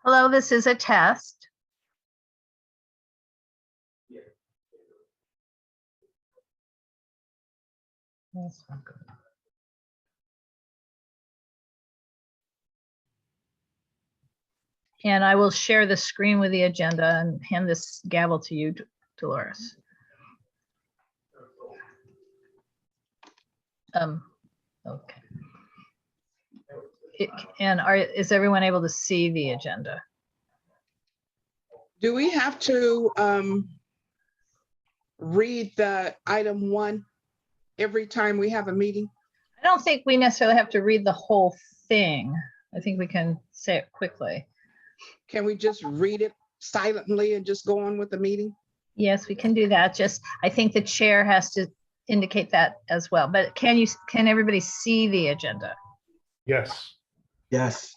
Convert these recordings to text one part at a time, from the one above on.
Hello, this is a test. That's not good. And I will share the screen with the agenda and hand this gavel to you, Dolores. Okay. Is everyone able to see the agenda? Do we have to read the item 1 every time we have a meeting? I don't think we necessarily have to read the whole thing. I think we can say it quickly. Can we just read it silently and just go on with the meeting? Yes, we can do that. Just, I think the chair has to indicate that as well. But can everybody see the agenda? Yes. Yes.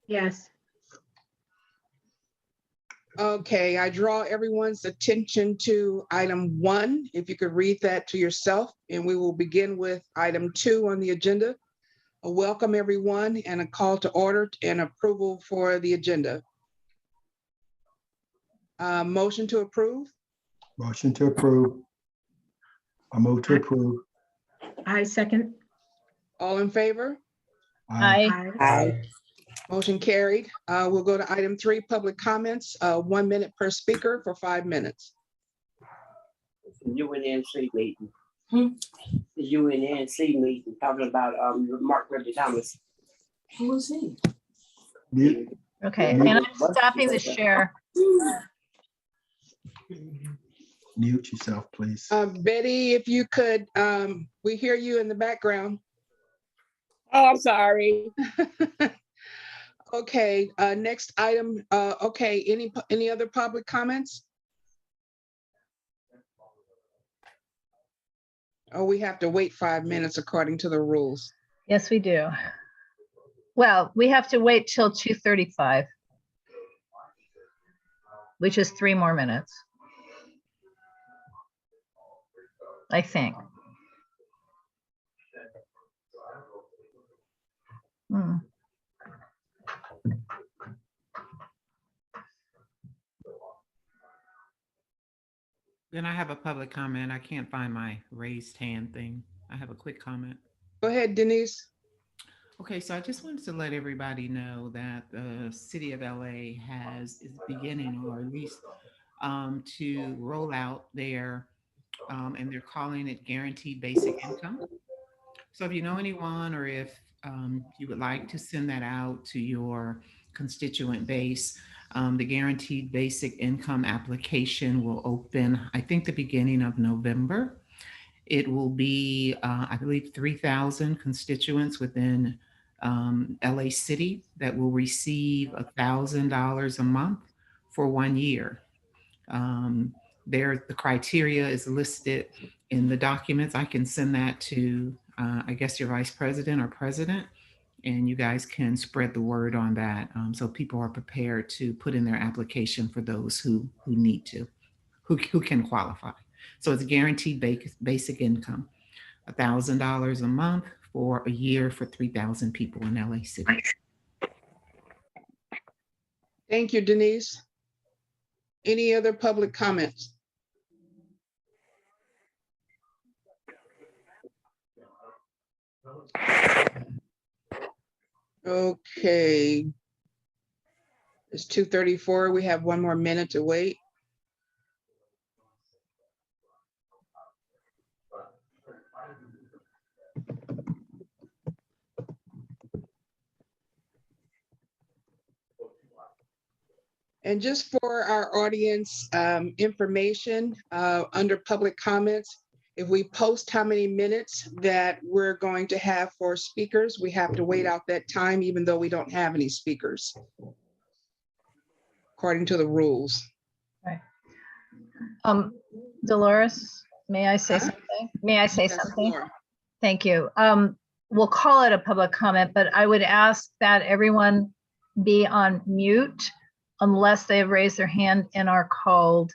Yes. Okay, I draw everyone's attention to item 1. If you could read that to yourself, and we will begin with item 2 on the agenda. A welcome everyone and a call to order and approval for the agenda. Motion to approve. Motion to approve. I move to approve. I second. All in favor? Aye. Aye. Motion carried. We'll go to item 3, public comments, 1 minute per speaker for 5 minutes. UNNC meeting. The UNNC meeting talking about Mark Rebbe Thomas. Who is he? Mute. Okay, and I'm stopping the share. Mute yourself, please. Betty, if you could, we hear you in the background. Oh, I'm sorry. Okay, next item. Okay, any other public comments? Oh, we have to wait 5 minutes according to the rules. Yes, we do. Well, we have to wait till 2:35, which is 3 more minutes, I think. Then I have a public comment. I can't find my raised hand thing. I have a quick comment. Go ahead, Denise. Okay, so I just wanted to let everybody know that the city of LA is beginning, or at least to roll out their, and they're calling it guaranteed basic income. So if you know anyone, or if you would like to send that out to your constituent base, the guaranteed basic income application will open, I think, the beginning of November. It will be, I believe, 3,000 constituents within LA City that will receive $1,000 a month for 1 year. The criteria is listed in the documents. I can send that to, I guess, your vice president or president, and you guys can spread the word on that, so people are prepared to put in their application for those who need to, who can qualify. So it's guaranteed basic income, $1,000 a month for a year for 3,000 people in LA City. Thank you, Denise. Any other public comments? Okay. It's 2:34. We have 1 more minute to wait. And just for our audience information, under public comments, if we post how many minutes that we're going to have for speakers, we have to wait out that time, even though we don't have any speakers, according to the rules. Right. Dolores, may I say something? May I say Yes, something? Laura. Thank you. We'll call it a public comment, but I would ask that everyone be on mute unless they have raised their hand and are called,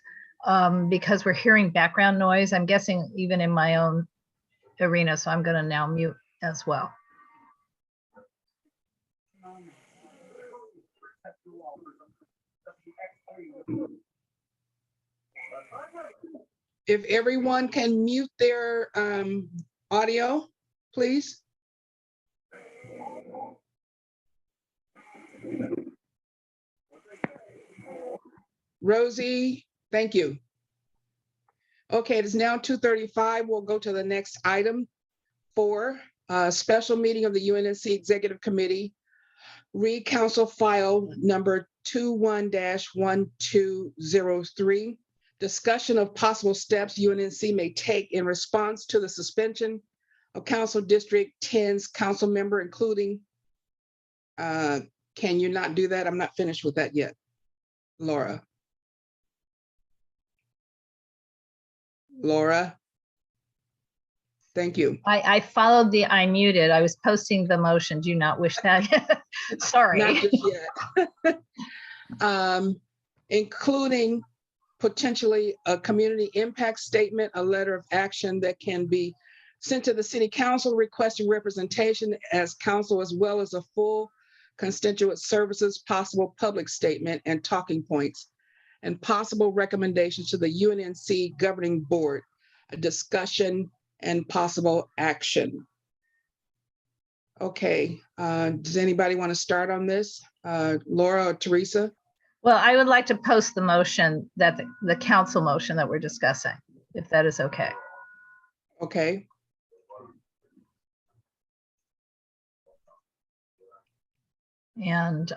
because we're hearing background noise. I'm guessing even in my own arena, so I'm going to now mute as well. If everyone can mute their audio, please. Rosie, thank you. Okay, it is now 2:35. We'll go to the next item. 4, special meeting of the UNNC Executive Committee. Read Council File number 21-1203. Discussion of possible steps UNNC may take in response to the suspension of Council District 10's council member, including, can you not do that? I'm not finished with that yet. Laura. Laura. Thank you. I followed the, I muted. I was posting the motion. Do you not wish that? Sorry. Not just yet. Including potentially a community impact statement, a letter of action that can be sent to the city council requesting representation as council, as well as a full constituent services, possible public statement and talking points, and possible recommendations to the UNNC governing board, a discussion and possible action. Okay, does anybody want to start on this? Laura or Teresa? Well, I would like to post the motion that the council motion that we're discussing, if that is okay. Okay. And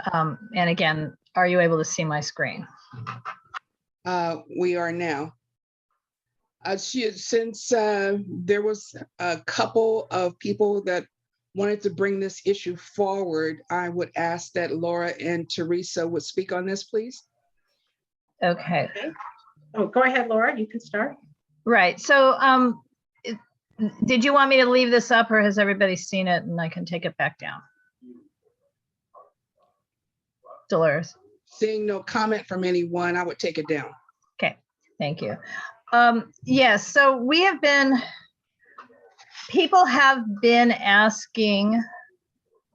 again, are you able to see my screen? We are now. Since there was a couple of people that wanted to bring this issue forward, I would ask that Laura and Teresa would speak on this, please. Okay, Oh, go ahead, Laura, you can start. right. So did you want me to leave this up, or has everybody seen it and I can take it back down? Dolores. Seeing no comment from anyone, I would take it down. Okay, thank you. Yes, so we have been, people have been asking,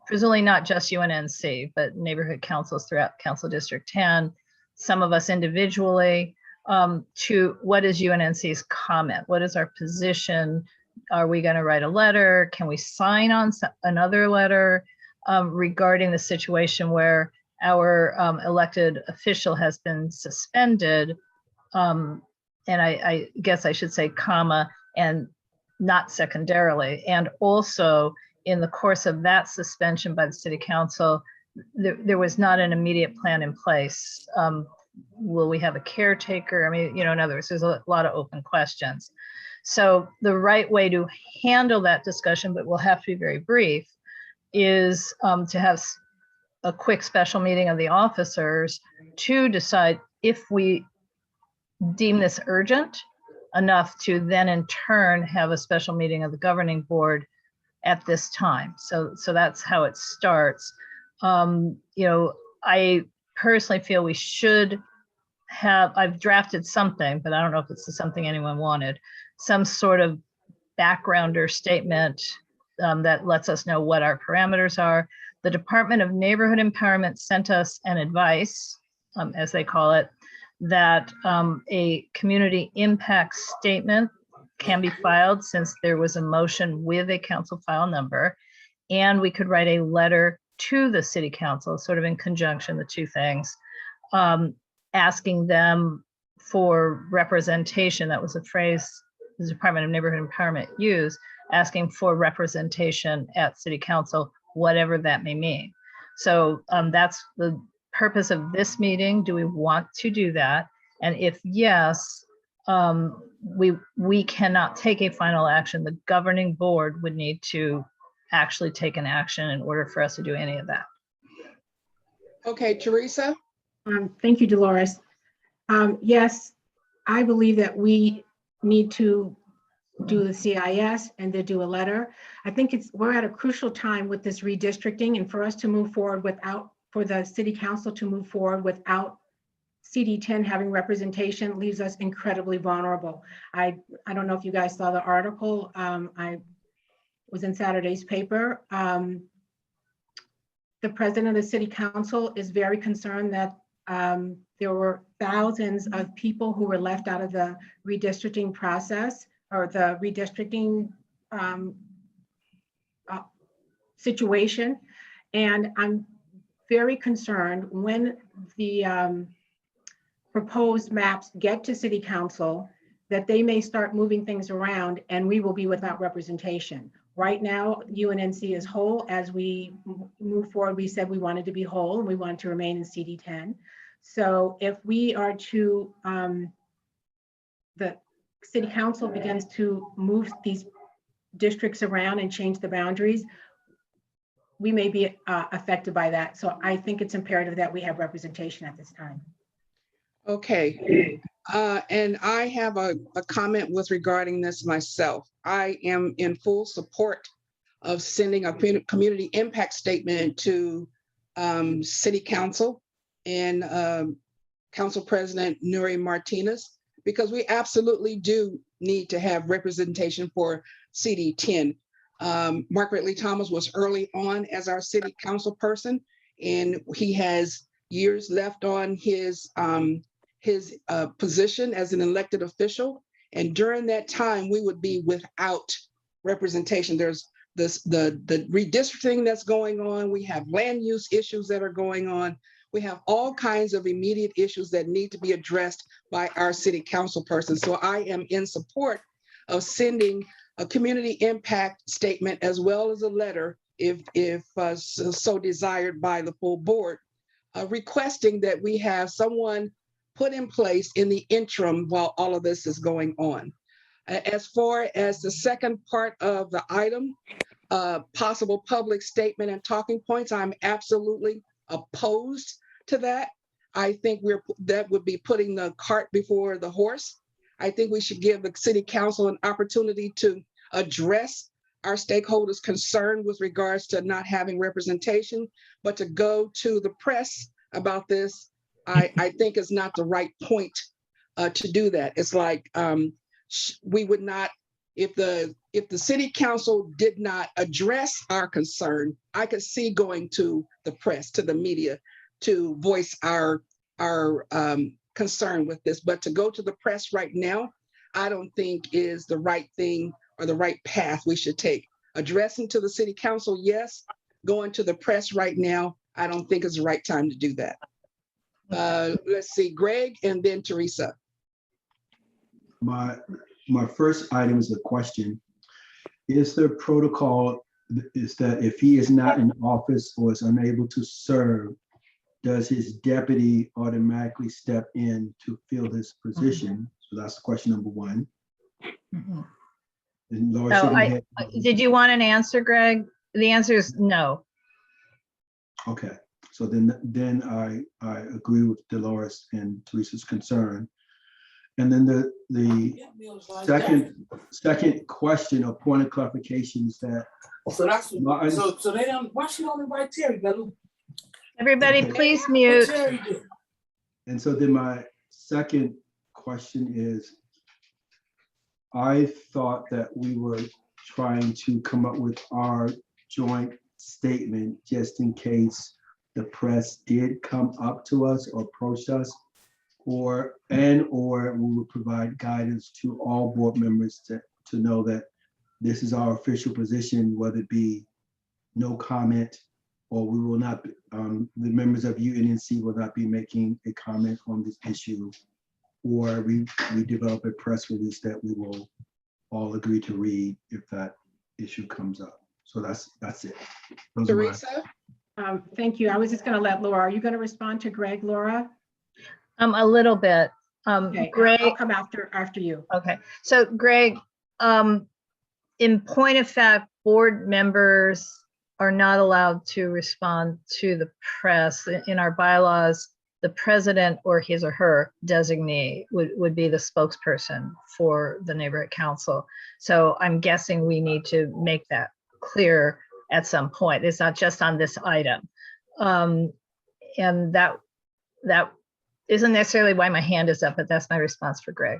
presumably not just UNNC, but neighborhood councils throughout Council District 10, some of us individually, to what is UNNC's comment? What is our position? Are we going to write a letter? Can we sign on another letter regarding the situation where our elected official has been suspended? And I guess I should say comma, and not secondarily. And also in the course of that suspension by the city council, there was not an immediate plan in place. Will we have a caretaker? I mean, in other words, there's a lot of open questions. So the right way to handle that discussion, but we'll have to be very brief, is to have a quick special meeting of the officers to decide if we deem this urgent enough to then in turn have a special meeting of the governing board at this time. So that's how it starts. I personally feel we should have, I've drafted something, but I don't know if it's something anyone wanted, some sort of backgrounder statement that lets us know what our parameters are. The Department of Neighborhood Empowerment sent us an advice, as they call it, that a community impact statement can be filed since there was a motion with a council file number, and we could write a letter to the city council, sort of in conjunction, the two things, asking them for representation. That was a phrase the Department of Neighborhood Empowerment used, asking for representation at city council, whatever that may mean. So that's the purpose of this meeting. Do we want to do that? And if yes, we cannot take a final action. The governing board would need to actually take an action in order for us to do any of that. Okay, Teresa? Thank you, Dolores. Yes, I believe that we need to do the CIS and then do a letter. I think we're at a crucial time with this redistricting, and for us to move forward for the city council to move forward without CD10 having representation leaves us incredibly vulnerable. I don't know if you guys saw the article. I was in Saturday's paper. The president of the city council is very concerned that there were thousands of people who were left out of the redistricting process or the redistricting situation. And I'm very concerned when the proposed maps get to city council that they may start moving things around and we will be without representation. Right now, UNNC is whole. As we move forward, we said we wanted to be whole and we wanted to remain in CD10. So if we are to, the city council begins to move these districts around and change the boundaries, we may be affected by that. So I think it's imperative that we have representation at this time. Okay. And I have a comment with regarding this myself. I am in full support of sending a community impact statement to City Council and Council President Nuri Martinez, because we absolutely do need to have representation for CD10. Margaret Lee Thomas was early on as our city council person, and he has years left on his position as an elected official. And during that time, we would be without representation. There's the redistricting that's going on. We have land use issues that are going on. We have all kinds of immediate issues that need to be addressed by our city council person. So I am in support of sending a community impact statement as well as a letter, if so desired by the full board, requesting that we have someone put in place in the interim while all of this is going on. As far as the second part of the item, possible public statement and talking points, I'm absolutely opposed to that. I think that would be putting the cart before the horse. I think we should give the city council an opportunity to address our stakeholders' concern with regards to not having representation, but to go to the press about this, I think is not the right point to do that. It's like we would not, if the city council did not address our concern, I could see going to the press, to the media, to voice our concern with this. But to go to the press right now, I don't think is the right thing or the right path we should take. Addressing to the city council, yes. Going to the press right now, I don't think is the right time to do that. Let's see, Greg and then Teresa. My first item is a question. Is there protocol is that if he is not in office or is unable to serve, does his deputy automatically step in to fill his position? So that's question number one. And Laura, So did you want an answer, Greg? The answer is no. okay, so then I agree with Dolores and Teresa's concern. And then the second question or point of clarification is that. So that's so they don't. Why she only write Terry? Everybody, Okay. please mute. And so then my second question is, I thought that we were trying to come up with our joint statement just in case the press did come up to us or approach us, or we would provide guidance to all board members to know that this is our official position, whether it be no comment, or we will not, the members of UNNC will not be making a comment on this issue, or we develop a press release that we will all agree to read if that issue comes up. So that's it. Those are Teresa? Thank you. I was just going to let Laura. Are you going to respond to Greg, Laura? A little bit. Okay, Greg. I'll come after you. Okay, so Greg, in point of fact, board members are not allowed to respond to the press. In our bylaws, the president or his or her designee would be the spokesperson for the neighborhood council. So I'm guessing we need to make that clear at some point. It's not just on this item. And that isn't necessarily why my hand is up, but that's my response for Greg.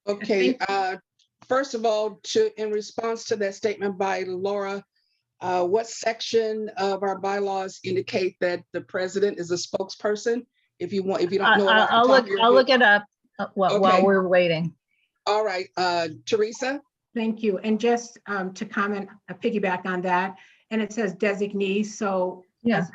Okay, first of all, in response to that statement by Laura, what section of our bylaws indicate that the president is a spokesperson? if you want, if you don't know it off the I'll top look, of your I'll head. look it up while Okay. we're waiting. All right, Teresa? Thank you. And just to comment, piggyback on that, and it says designees. So Yeah. as-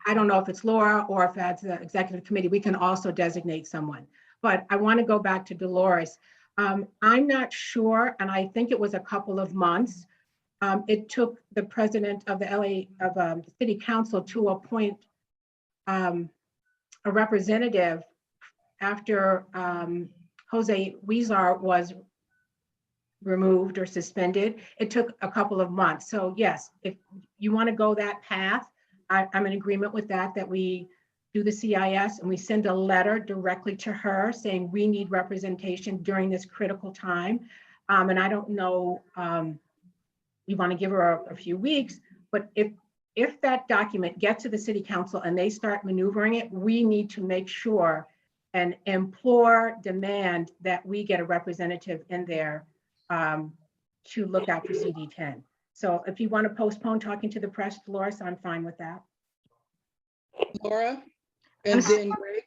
I don't know if it's Laura or if that's the executive committee, we can also designate someone. But I want to go back to Dolores. I'm not sure, and I think it was a couple of months. It took the president of the the city council to appoint a representative after Jose Huizar was removed or suspended. It took a couple of months. So yes, if you want to go that path, I'm in agreement with that, that we do the CIS and we send a letter directly to her saying we need representation during this critical time. And I don't know, you want to give her a few weeks, but if that document gets to the city council and they start maneuvering it, we need to make sure and implore, demand that we get a representative in there to look out for CD10. So if you want to postpone talking to the press, Dolores, I'm fine with that. Laura? And then Greg?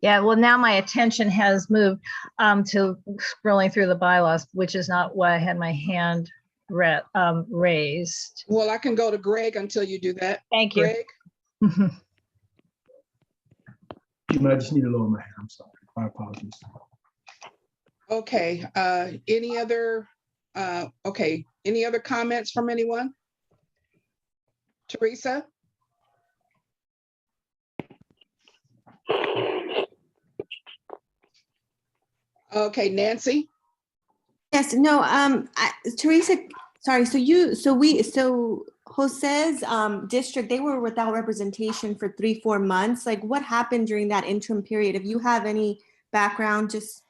Yeah, well, now my attention has moved to scrolling through the bylaws, which is not why I had my hand raised. Well, I can go to Greg until you do that. Thank you. Greg? I just need to lower my hand. I'm sorry. My apologies. Okay, any other comments from anyone? Teresa? Okay, Nancy? Yes, no, Teresa, sorry, so Jose's district, they were without representation for 3-4 months. Like, what happened during that interim period? If you have any background, just.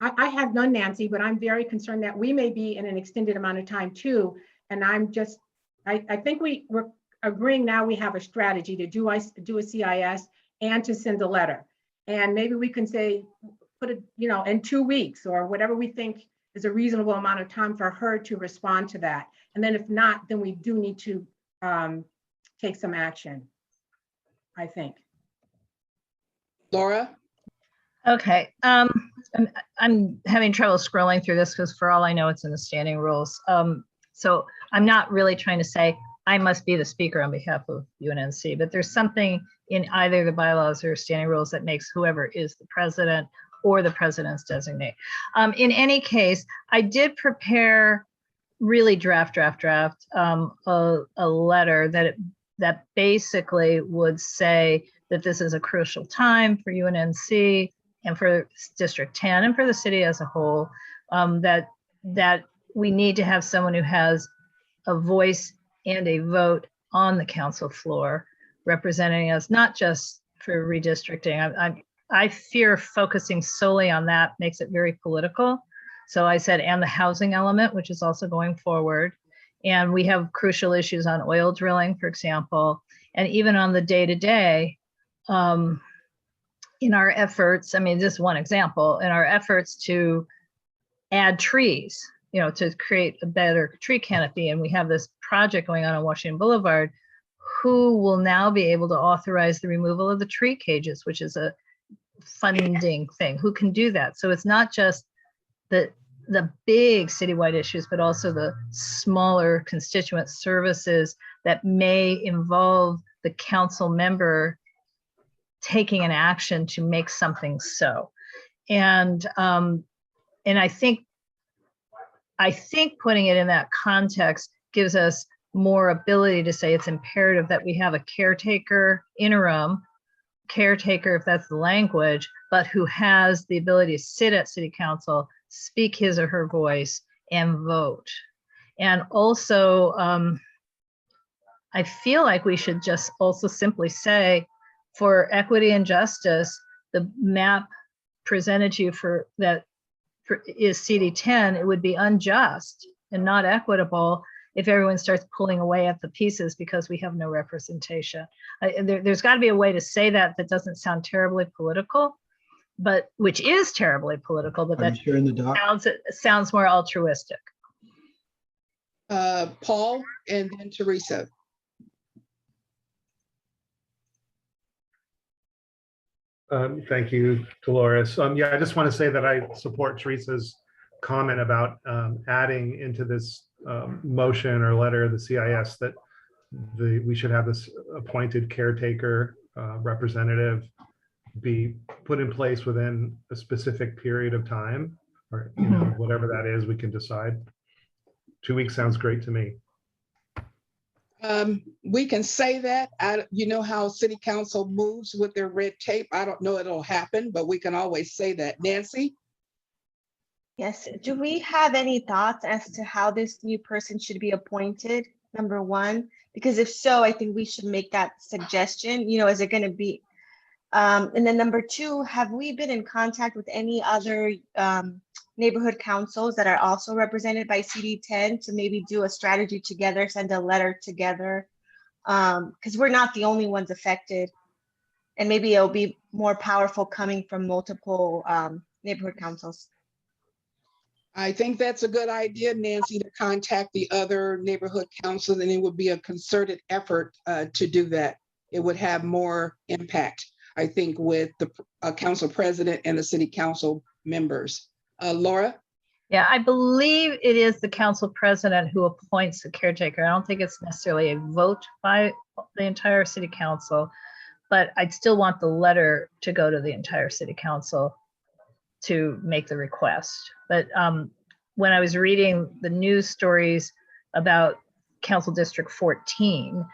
I have none, Nancy, but I'm very concerned that we may be in an extended amount of time too. And I'm just, I think we're agreeing now we have a strategy to do a CIS and to send a letter. And maybe we can say, put it, in 2 weeks or whatever we think is a reasonable amount of time for her to respond to that. And then if not, then we do need to take some action, I think. Laura? Okay, I'm having trouble scrolling through this because for all I know, it's in the standing rules. So I'm not really trying to say I must be the speaker on behalf of UNNC, but there's something in either the bylaws or standing rules that makes whoever is the president or the president's designate. In any case, I did prepare really draft a letter that basically would say that this is a crucial time for UNNC and for District 10 and for the city as a whole, that we need to have someone who has a voice and a vote on the council floor, representing us, not just for redistricting. I fear focusing solely on that makes it very political. So I said, and the housing element, which is also going forward. And we have crucial issues on oil drilling, for example, and even on the day-to-day, in our efforts, I mean, just one example, in our efforts to add trees, to create a better tree canopy. And we have this project going on Washington Boulevard. Who will now be able to authorize the removal of the tree cages, which is a funding thing? Who can do that? So it's not just the big citywide issues, but also the smaller constituent services that may involve the council member taking an action to make something so. And I think putting it in that context gives us more ability to say it's imperative that we have a interim caretaker, if that's the language, but who has the ability to sit at city council, speak his or her voice, and vote. And also, I feel like we should just also simply say, for equity and justice, the map presented to you is CD10, it would be unjust and not equitable if everyone starts pulling away at the pieces because we have no representation. There's got to be a way to say that doesn't sound terribly political, but which is terribly political, but that sharing the doc? sounds more altruistic. Paul and then Teresa. Thank you, Dolores. Yeah, I just want to say that I support Teresa's comment about adding into this motion or letter, the CIS, that we should have this appointed caretaker representative be put in place within a specific period of time, or whatever that is, we can decide. 2 weeks sounds great to me. We can say that. You know how city council moves with their red tape. I don't know it'll happen, but we can always say that. Nancy? Yes, do we have any thoughts as to how this new person should be appointed? Number one, because if so, I think we should make that suggestion. Is it going to be? And then number two, have we been in contact with any other neighborhood councils that are also represented by CD10 to maybe do a strategy together, send a letter together? Because we're not the only ones affected. And maybe it'll be more powerful coming from multiple neighborhood councils. I think that's a good idea, Nancy, to contact the other neighborhood councils, and it would be a concerted effort to do that. It would have more impact, I think, with the council president and the city council members. Laura? Yeah, I believe it is the council president who appoints the caretaker. I don't think it's necessarily a vote by the entire city council, but I'd still want the letter to go to the entire city council to make the request. But when I was reading the news stories about Council District 14,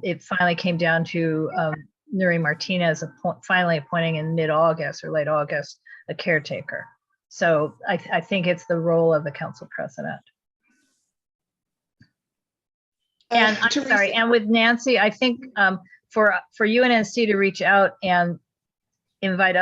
it finally came down to Nuri Martinez finally appointing in mid-August or late August a caretaker. So I think it's the role of the council president. And I'm Teresa? sorry, and with Nancy, I think for UNNC to reach out and invite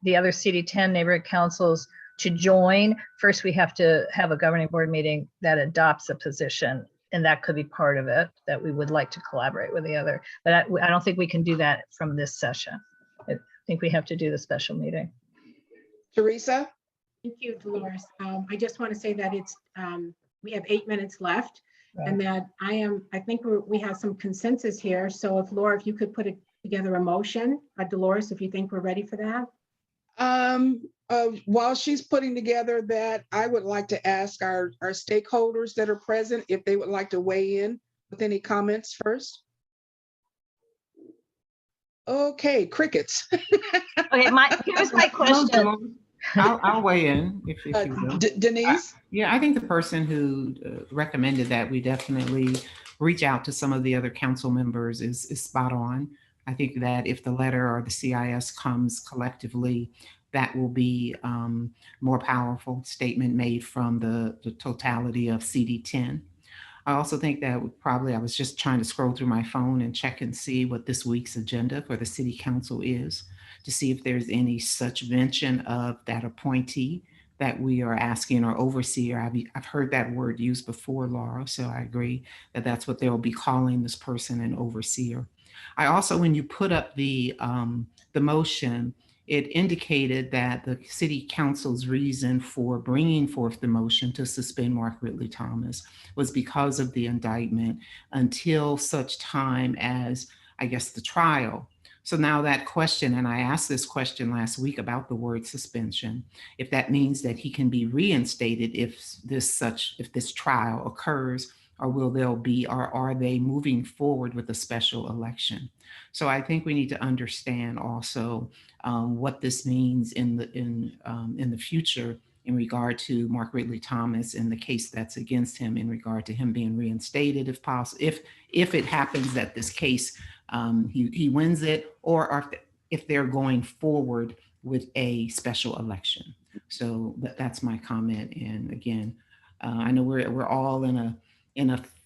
the other CD10 neighborhood councils to join, first we have to have a governing board meeting that adopts a position, and that could be part of it, that we would like to collaborate with the other. But I don't think we can do that from this session. I think we have to do the special meeting. Teresa? Thank you, Dolores. I just want to say that we have 8 minutes left, Right. and that I think we have some consensus here. So if Laura, if you could put together a motion, Dolores, if you think we're ready for that. While she's putting together that, I would like to ask our stakeholders that are present if they would like to weigh in with any comments first. Okay, crickets. Okay, here's my question. I'll weigh in if you will. Denise? Yeah, I think the person who recommended that we definitely reach out to some of the other council members is spot on. I think that if the letter or the CIS comes collectively, that will be more powerful statement made from the totality of CD10. I also think that I was just trying to scroll through my phone and check and see what this week's agenda for the city council is, to see if there's any such mention of that appointee that we are asking, or overseer. I've heard that word used before, Laura, so I agree that that's what they'll be calling this person, an overseer. I also, when you put up the motion, it indicated that the city council's reason for bringing forth the motion to suspend Mark Ridley Thomas was because of the indictment until such time as, I guess, the trial. So now that question, and I asked this question last week about the word suspension, if that means that he can be reinstated if this trial occurs, or are they moving forward with a special election? So I think we need to understand also what this means in the future in regard to Mark Ridley Thomas and the case that's against him in regard to him being reinstated, if possible, if it happens that this case he wins it, or if they're going forward with a special election. So that's my comment. And again, I know we're all in a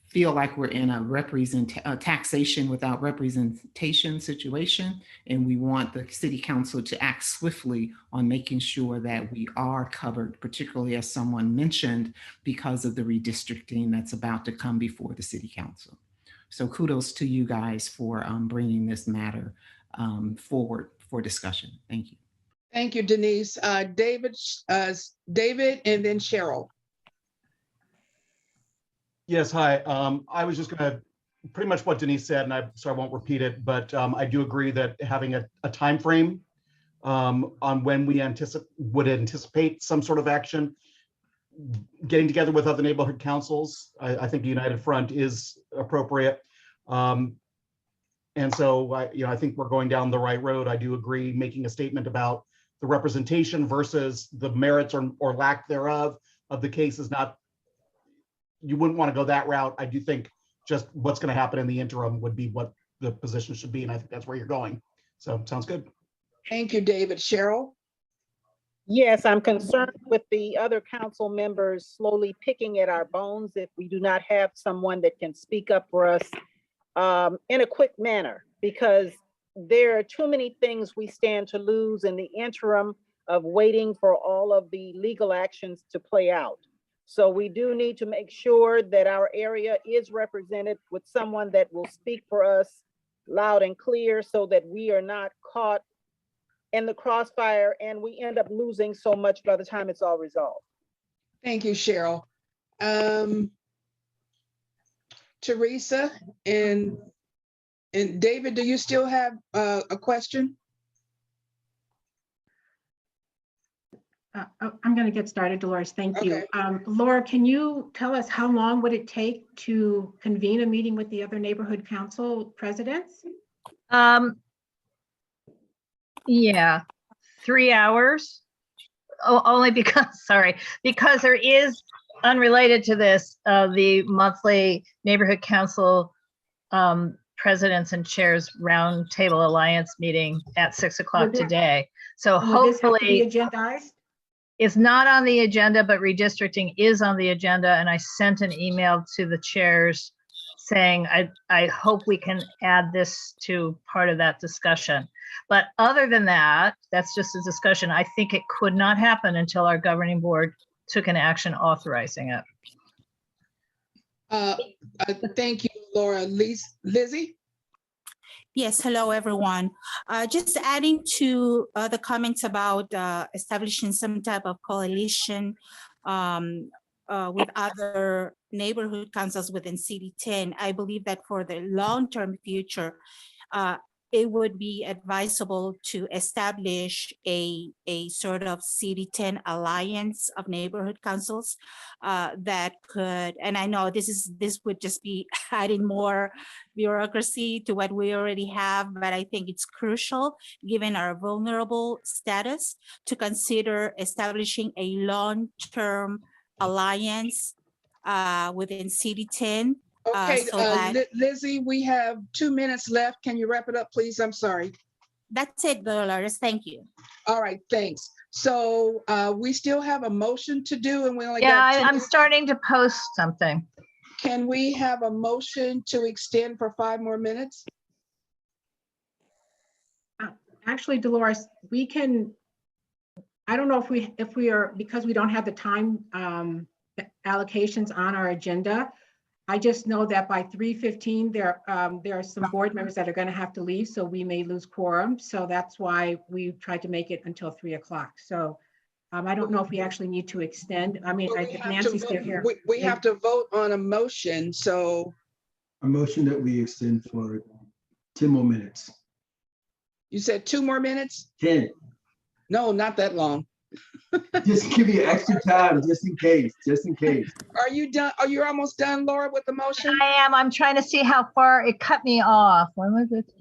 feel like we're in a taxation without representation situation, and we want the city council to act swiftly on making sure that we are covered, particularly as someone mentioned, because of the redistricting that's about to come before the city council. So kudos to you guys for bringing this matter forward for discussion. Thank you. Thank you, Denise. David, and then Cheryl. Yes, hi. I was just going to pretty much what Denise said, and so I won't repeat it, but I do agree that having a time frame on when we would anticipate some sort of action. Getting together with other neighborhood councils, I think United Front is appropriate. And so I think we're going down the right road. I do agree making a statement about the representation versus the merits or lack thereof of the case is not, you wouldn't want to go that route. I do think just what's going to happen in the interim would be what the position should be. And I think that's where you're going. So sounds good. Thank you, David. Cheryl? Yes, I'm concerned with the other council members slowly picking at our bones if we do not have someone that can speak up for us in a quick manner, because there are too many things we stand to lose in the interim of waiting for all of the legal actions to play out. So we do need to make sure that our area is represented with someone that will speak for us loud and clear so that we are not caught in the crossfire and we end up losing so much by the time it's all resolved. Thank you, Cheryl. Teresa and David, do you still have a question? I'm going to get started, Dolores. Thank you. Okay. Laura, can you tell us how long would it take to convene a meeting with the other neighborhood council presidents? Yeah, 3 hours. Oh, only because, sorry, because there is, unrelated to this, the monthly neighborhood council presidents and chairs roundtable alliance meeting at 6 o'clock today. So Would this have to be hopefully agendized? it's not on the agenda, but redistricting is on the agenda. And I sent an email to the chairs saying, I hope we can add this to part of that discussion. But other than that, that's just a discussion. I think it could not happen until our governing board took an action authorizing it. Thank you, Laura. Lizzie? Yes, hello, everyone. Just adding to the comments about establishing some type of coalition with other neighborhood councils within CD10, I believe that for the long-term future, it would be advisable to establish a sort of CD10 alliance of neighborhood councils that could, and I know this would just be adding more bureaucracy to what we already have, but I think it's crucial given our vulnerable status to consider establishing a long-term alliance within CD10. Okay, So that, Lizzie, we have 2 minutes left. Can you wrap it up, please? I'm sorry. that's it, Dolores. Thank you. All right, thanks. So we still have a motion to do and we only Yeah, got 2 I'm minutes. starting to post something. Can we have a motion to extend for 5 more minutes? Actually, Dolores, we can, I don't know if we are, because we don't have the time allocations on our agenda. I just know that by 3:15, there are some board members that are going to have to leave, so we may lose quorum. So that's why we tried to make it until 3 o'clock. So I don't know if we actually need to extend. I mean, Well, we have to Nancy's still vote- here. We have to vote on a motion, so A motion that we extend for 10 more minutes. you said 2 more minutes? 10. No, not that long. Just give you extra time, just in case, just in case. Are you done? Are you almost done, Laura, with the motion? I am. I'm trying to see how far it cut me off. When was it?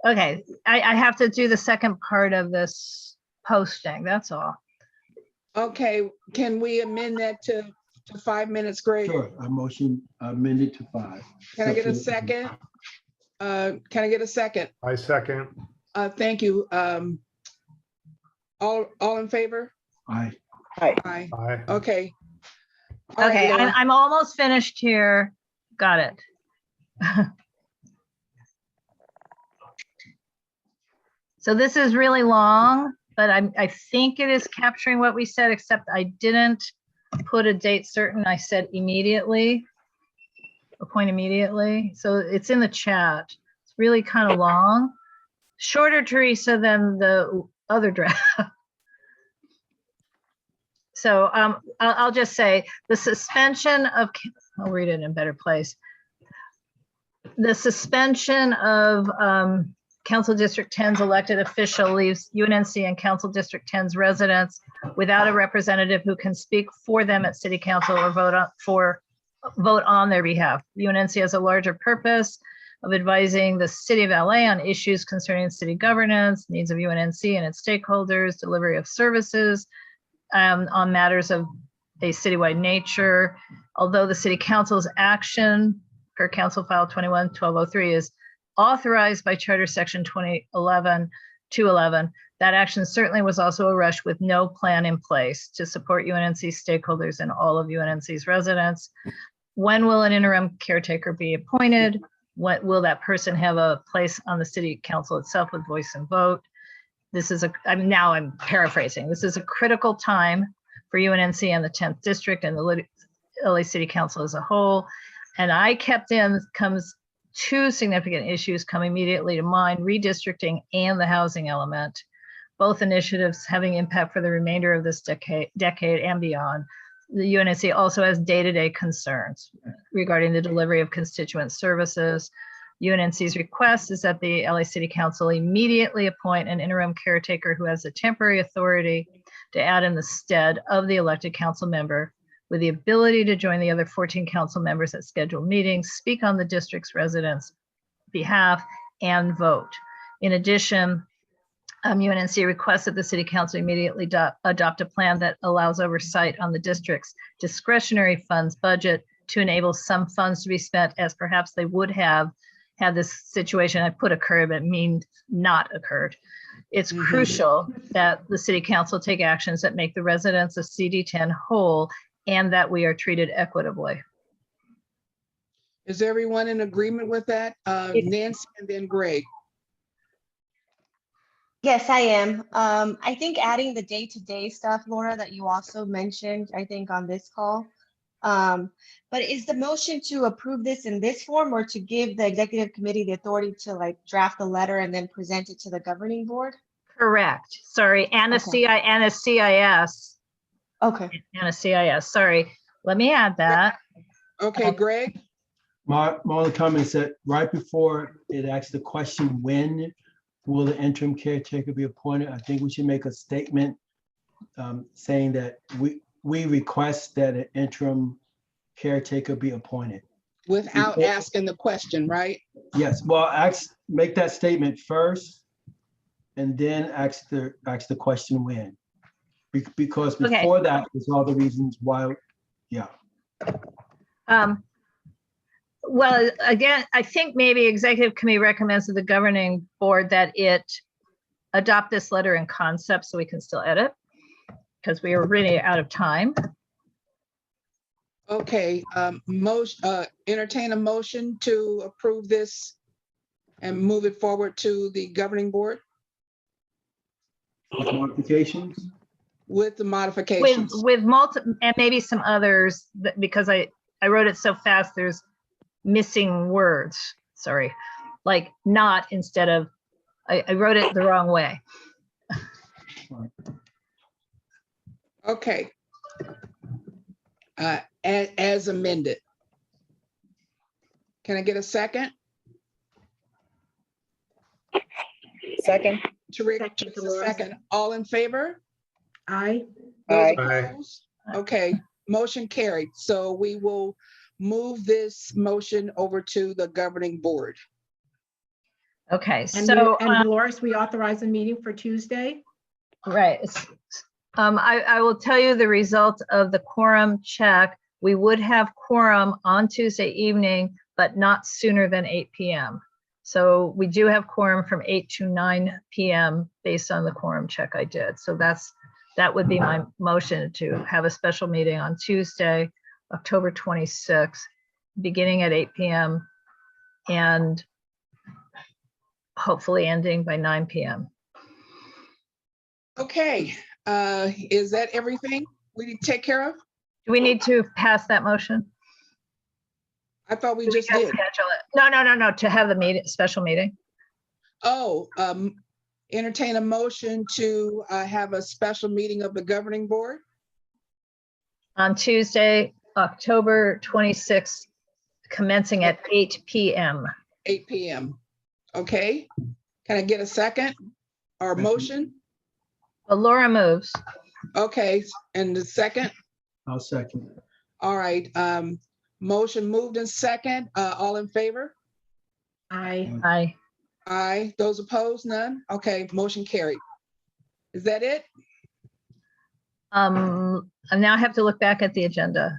Okay, I have to do the second part of this posting. That's all. Okay, can we amend that to 5 minutes, Greg? Sure, a motion amended to 5. Can I get a second? Can I get a second? I second. Thank you. All in favor? Aye. Aye. Aye. Okay. All right, Okay, Laura. I'm almost finished here. Got it. So this is really long, but I think it is capturing what we said, except I didn't put a date certain. I said immediately, appoint immediately. So it's in the chat. It's really kind of long. Shorter, Teresa, than the other draft. So I'll just say the suspension of, I'll read it in a better place. The suspension of Council District 10's elected official leaves UNNC and Council District 10's residents without a representative who can speak for them at City Council or vote on their behalf. UNNC has a larger purpose of advising the City of LA on issues concerning city governance, needs of UNNC and its stakeholders, delivery of services, on matters of a citywide nature. Although the City Council's action per Council File 21-1203 is authorized by Charter Section 211, that action certainly was also a rush with no plan in place to support UNNC stakeholders and all of UNNC's residents. When will an interim caretaker be appointed? What will that person have a place on the City Council itself with voice and vote? This is I'm paraphrasing. This is a critical time for UNNC and the 10th District and the LA City Council as a whole. And I kept in comes two significant issues come immediately to mind: redistricting and the housing element. Both initiatives having impact for the remainder of this decade and beyond. The UNNC also has day-to-day concerns regarding the delivery of constituent services. UNNC's request is that the LA City Council immediately appoint an interim caretaker who has the temporary authority to add in the stead of the elected council member, with the ability to join the other 14 council members at scheduled meetings, speak on the district's residents' behalf, and vote. In addition, UNNC requests that the City Council immediately adopt a plan that allows oversight on the district's discretionary funds budget to enable some funds to be spent as perhaps they would have had this situation, I put occurred, but mean not occurred. It's crucial that the City Council take actions that make the residents of CD10 whole and that we are treated equitably. Is everyone in agreement with that? Nancy and then Greg. Yes, I am. I think adding the day-to-day stuff, Laura, that you also mentioned, I think on this call. But is the motion to approve this in this form or to give the executive committee the authority to like draft a letter and then present it to the governing board? Correct. Sorry, and a CIS. Okay. And a CIS. Sorry. Let me add that. Okay, Greg. My only comment is that right before it asks the question, when will the interim caretaker be appointed? I think we should make a statement saying that we request that an interim caretaker be appointed. Without asking the question, right? Yes, well, make that statement first and then ask the question when. Because before that is all the reasons why, yeah. Well, again, I think maybe executive committee recommends to the governing board that it adopt this letter in concept so we can still edit because we are really out of time. Okay, entertain a motion to approve this and move it forward to the governing board With modifications? with the modifications. With multiple, and maybe some others, because I wrote it so fast, there's missing words, sorry, like not instead of, I wrote it the wrong way. Okay. As amended. Can I get a second? Second. Teresa, second. All in favor? Aye. Those Aye. opposed? Okay, motion carried. So we will move this motion over to the governing board. Okay, And so Dolores, we authorize a meeting for Tuesday. right. I will tell you the result of the quorum check. We would have quorum on Tuesday evening, but not sooner than 8 p.m. So we do have quorum from 8 to 9 p.m. based on the quorum check I did. So that would be my motion, to have a special meeting on Tuesday, October 26th, beginning at 8 p.m. and hopefully ending by 9 p.m. Okay, is that everything we need to take care of? Do we need to pass that motion? I thought we Do just gotta did. schedule it? No, to have the meeting, special meeting. Oh, entertain a motion to have a special meeting of the governing board? On Tuesday, October 26th, commencing at 8 p.m. 8 p.m. Okay, Can I get a second or a motion? Well, Laura moves. Okay, and the second? I'll second. All right, motion moved in second. All in favor? Aye. Aye. Those opposed, none? Okay, motion carried. Is that it? I now have to look back at the agenda.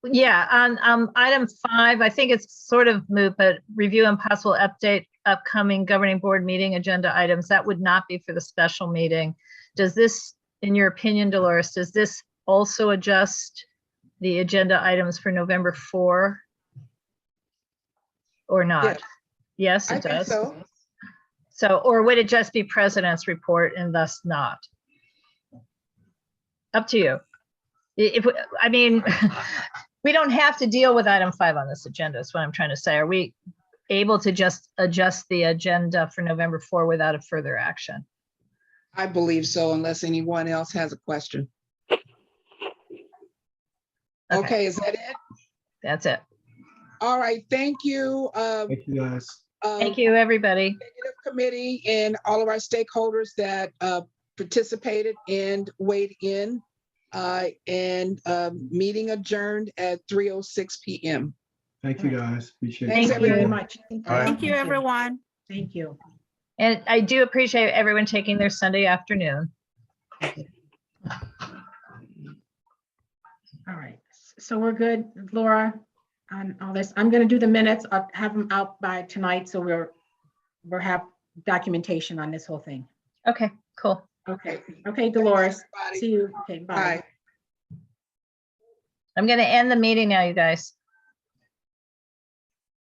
Yeah, on item 5, I think it's sort of moot, but review and possible update upcoming governing board meeting agenda items. That would not be for the special meeting. Does this, in your opinion, Dolores, does this also adjust the agenda items for November 4? Or not? Yes. Yes, I it think does. so. So, or would it just be president's report and thus not? Up to you. If, I mean, we don't have to deal with item 5 on this agenda, is what I'm trying to say. Are we able to just adjust the agenda for November 4 without a further action? I believe so, unless anyone else has a question. Okay, is that it? That's it. All right, thank you. Thank you, guys. Thank you, everybody. Executive Committee and all of our stakeholders that participated and weighed in. Meeting adjourned at 3:06 p.m. Thank you, guys. Appreciate it. Thanks, Thank you. Very everyone. much. Thank you, everyone. Thank you. And I do appreciate everyone taking their Sunday afternoon. All right, so we're good, Laura, on all this. I'm gonna do the minutes. I'll have them out by tonight, so we'll have documentation on this whole thing. Okay, cool. Okay, Dolores, everybody. see you. Okay, bye. Bye. I'm going to end the meeting now, you guys.